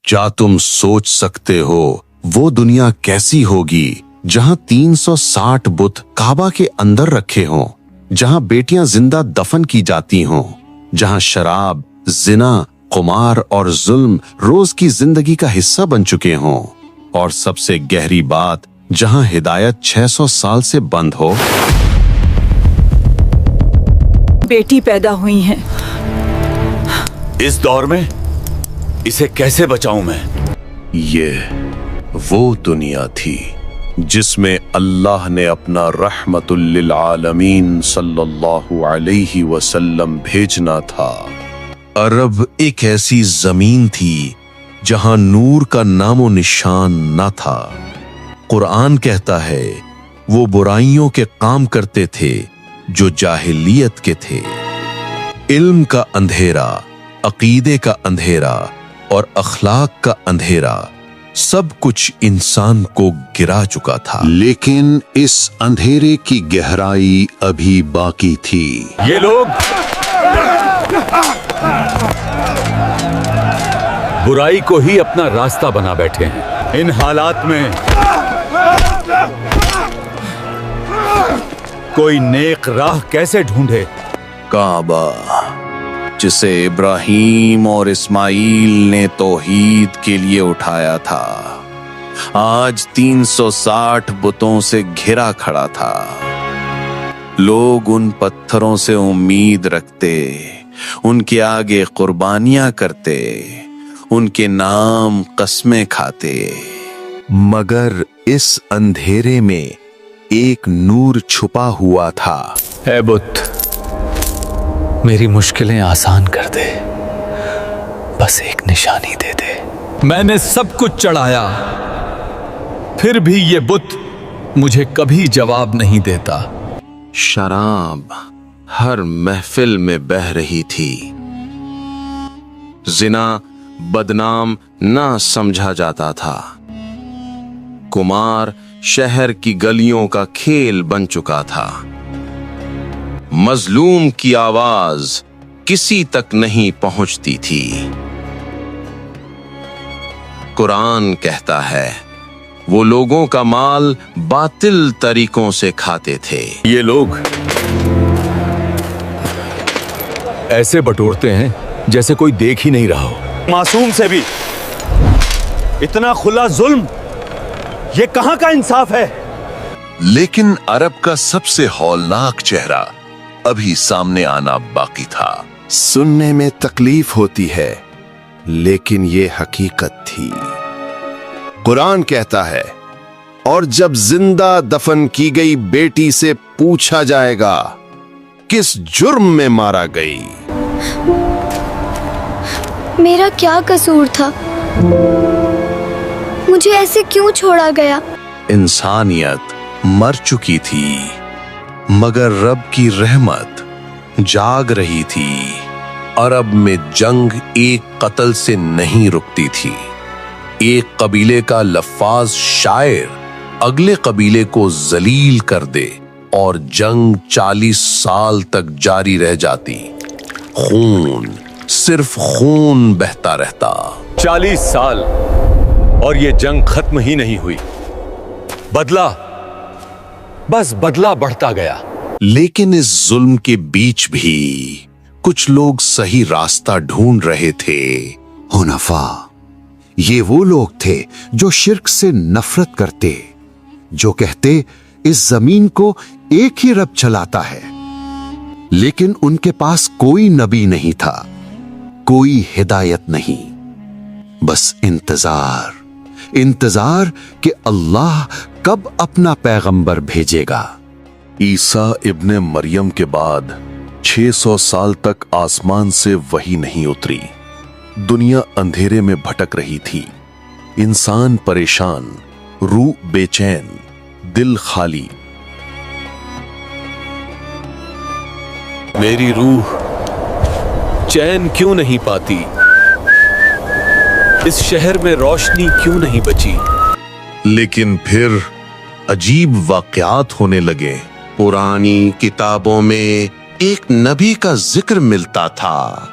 क्या तुम सोच सकते हो वो दुनिया कैसी होगी जहां 360 बुत काबा के अंदर रखे हों, जहां बेटियां जिंदा दफन की जाती हों, जहां शराब, जिना, कुमार और जुल्म रोज की जिंदगी का हिस्सा बन चुके हों, और सबसे गहरी बात, जहां हिदायत 600 साल से बंद हो। बेटी पैदा हुई हैं। इस दौर में इसे कैसे बचाऊं मैं? ये वो दुनिया थी जिसमें अल्लाह ने अपना रहमतुल लिल आलमीन सल्लल्लाहु अलैहि वसल्लम भेजना था। अरब एक ऐसी जमीन थी जहां नूर का नामो निशान न था। कुरान कहता है वो बुराइयों के काम करते थे जो जाहिलियत के थे। इल्म का अंधेरा, अकीदे का अंधेरा और अखलाक का अंधेरा, सब कुछ इंसान को गिरा चुका था। लेकिन इस अंधेरे की गहराई अभी बाकी थी। ये लोग बुराई को ही अपना रास्ता बना बैठे हैं। इन हालात में कोई नेक राह कैसे ढूंढे? काबा, जिसे इब्राहीम और इस्माइल ने तौहीद के लिए उठाया था, आज 360 बुतों से घिरा खड़ा था। लोग उन पत्थरों से उम्मीद रखते, उनके आगे कुर्बानियां करते, उनके नाम कस्में खाते। मगर इस अंधेरे में एक नूर छुपा हुआ था। ऐ बुत, मेरी मुश्किलें आसान कर दे, बस एक निशानी दे दे। मैंने सब कुछ चढ़ाया, फिर भी ये बुत मुझे कभी जवाब नहीं देता। शराब हर महफिल में बह रही थी। जिना बदनाम ना समझा जाता था। कुमार शहर की गलियों का खेल बन चुका था। मजलूम की आवाज किसी तक नहीं पहुंचती थी। कुरान कहता है वो लोगों का माल बातिल तरीकों से खाते थे। ये लोग ऐसे बटोरते हैं जैसे कोई देख ही नहीं रहा हो। मासूम से भी इतना खुला जुल्म, ये कहां का इंसाफ है? लेकिन अरब का सबसे हौलनाक चेहरा अभी सामने आना बाकी था। सुनने में तकलीफ होती है, लेकिन ये हकीकत थी। कुरान कहता है, और जब जिंदा दफन की गई बेटी से पूछा जाएगा किस जुर्म में मारा गई। मेरा क्या कसूर था? मुझे ऐसे क्यों छोड़ा गया? इंसानियत मर चुकी थी, मगर रब की रहमत जाग रही थी। अरब में जंग एक कत्ल से नहीं रुकती थी। एक कबीले का लफ्फाज शायर अगले कबीले को जलील कर दे और जंग 40 साल तक जारी रह जाती। खून, सिर्फ खून बहता रहता। 40 साल और ये जंग खत्म ही नहीं हुई। बदला, बस बदला बढ़ता गया। लेकिन इस जुल्म के बीच भी कुछ लोग सही रास्ता ढूंढ रहे थे। हुनफा, ये वो लोग थे जो शिर्क से नफरत करते, जो कहते इस जमीन को एक ही रब चलाता है। लेकिन उनके पास कोई नबी नहीं था, कोई हिदायत नहीं, बस इंतजार, इंतजार कि अल्लाह कब अपना पैगंबर भेजेगा। ईसा इब्ने मरियम के बाद 600 साल तक आसमान से वही नहीं उतरी। दुनिया अंधेरे में भटक रही थी। इंसान परेशान, रूह बेचैन, दिल खाली। मेरी रूह चैन क्यों नहीं पाती? इस शहर में रोशनी क्यों नहीं बची? लेकिन फिर अजीब वाकयात होने लगे। पुरानी किताबों में एक नबी का जिक्र मिलता था,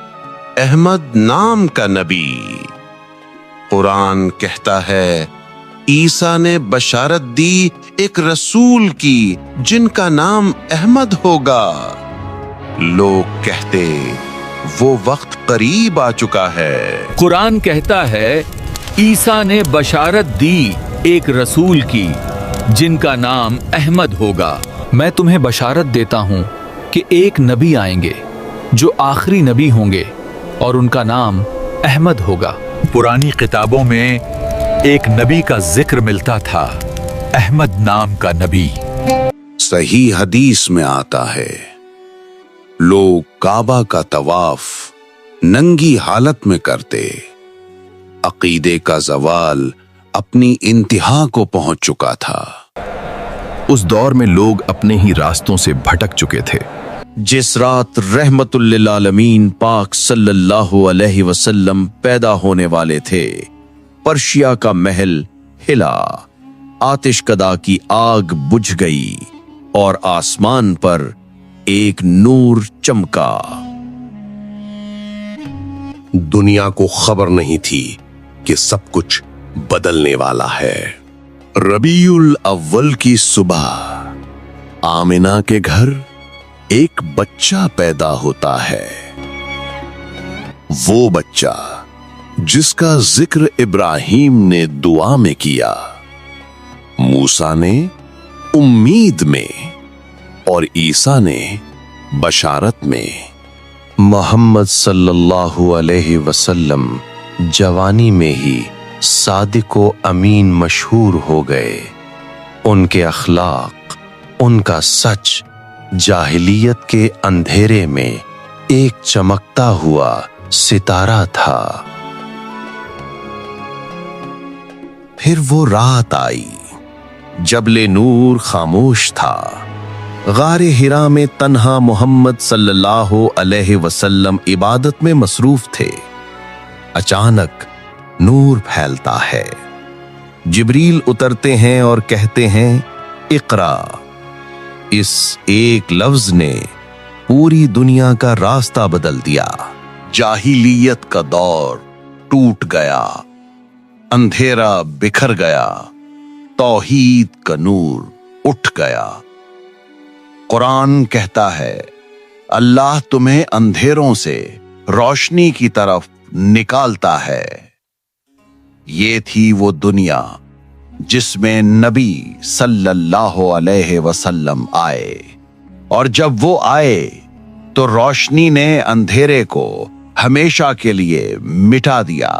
अहमद नाम का नबी। कुरान कहता है ईसा ने बशारत दी एक रसूल की जिनका नाम अहमद होगा। लोग कहते वो वक्त करीब आ चुका है। कुरान कहता है ईसा ने बशारत दी एक रसूल की जिनका नाम अहमद होगा। मैं तुम्हें बशारत देता हूं कि एक नबी आएंगे जो आखिरी नबी होंगे और उनका नाम अहमद होगा। पुरानी किताबों में एक नबी का जिक्र मिलता था, अहमद नाम का नबी। सही हदीस में आता है लोग काबा का तवाफ नंगी हालत में करते। अकीदे का जवाल अपनी इंतहा को पहुंच चुका था। उस दौर में लोग अपने ही रास्तों से भटक चुके थे। जिस रात रहमतुल लिल आलमीन पाक सल्लल्लाहु अलैहि वसल्लम पैदा होने वाले थे, पर्शिया का महल हिला, आतिशकदा की आग बुझ गई और आसमान पर एक नूर चमका। दुनिया को खबर नहीं थी कि सब कुछ बदलने वाला है। रबीउल अव्वल की सुबह आमिना के घर एक बच्चा पैदा होता है। वो बच्चा जिसका जिक्र इब्राहिम ने दुआ में किया, मूसा ने उम्मीद में और ईसा ने बशारत में। मोहम्मद सल्लल्लाहु अलैहि वसल्लम जवानी में ही सादिक व अमीन मशहूर हो गए। उनके अखलाक, उनका सच जाहिलियत के अंधेरे में एक चमकता हुआ सितारा था। फिर वो रात आई जब ले नूर खामोश था। गारे हिरा में तन्हा मोहम्मद सल्लल्लाहु अलैहि वसल्लम इबादत में मसरूफ थे। अचानक नूर फैलता है। जिब्रील उतरते हैं और कहते हैं इक़रा। इस एक लफ्ज ने पूरी दुनिया का रास्ता बदल दिया। जाहिलियत का दौर टूट गया, अंधेरा बिखर गया, तौहीद का नूर उठ गया। कुरान कहता है अल्लाह तुम्हें अंधेरों से रोशनी की तरफ निकालता है। ये थी वो दुनिया जिसमें नबी सल्लल्लाहु अलैहि वसल्लम आए, और जब वो आए तो रोशनी ने अंधेरे को हमेशा के लिए मिटा दिया।